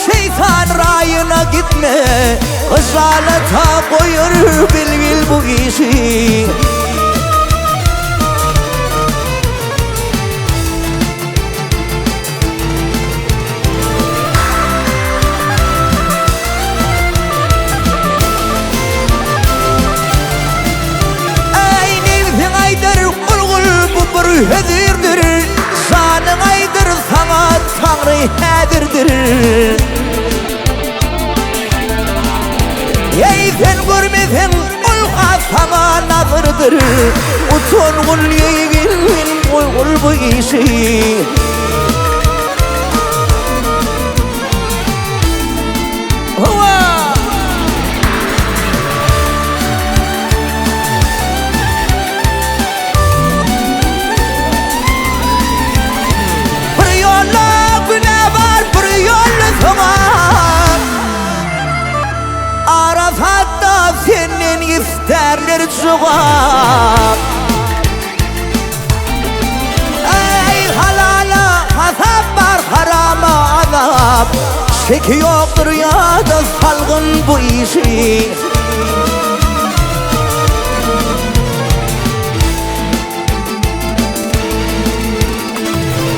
şeytan rayına gitme, hızalata koyur bil bil bu işi. Hedirdir, sanın aydır sana Tanrı hedirdir. Ey sen görmesen olga sana nazırdır. Utun kul yeğin kul bu işi. Arafat'ta senin isterler çıkar. Ey halala hasap var, harama azap. Şeki yoktur ya da salgın bu işi.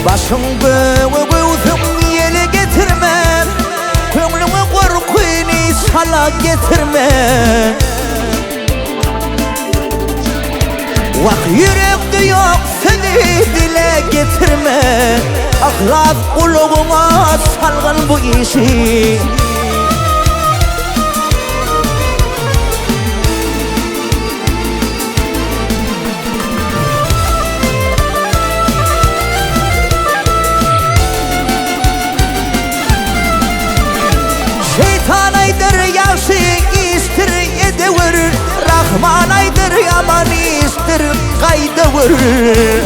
Başım göğüsüm yele getirmem, gönlümü korkuyunu sala getirme. Vak yürekte yok seni dile getirme. Ahlat kuluğuma salgın bu işi. Şeytan aydır yaşı istir edevir, Rahman aydır yaman istir kaydevir.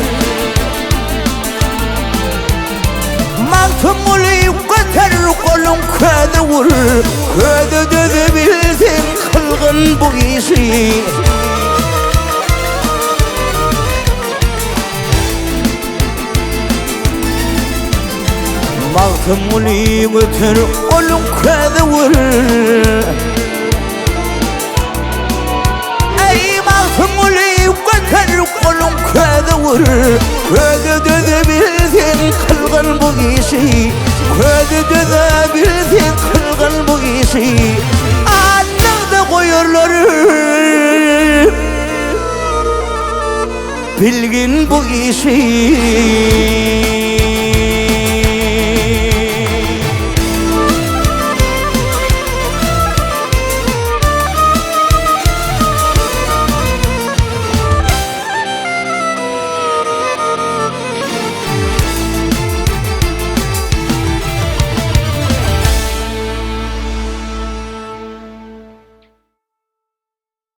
Mantım ulu göter kolun ködevir, köde dövebilsin kılgın bu işi. Mantım ulu göter kolun ködevir. Ey mantım ulu göter kolun ködevir, köde dövebilsin kılgın bu işi. Köde dövebilsin kılgın bu işi. Anında koyurlar bilgin bu işi.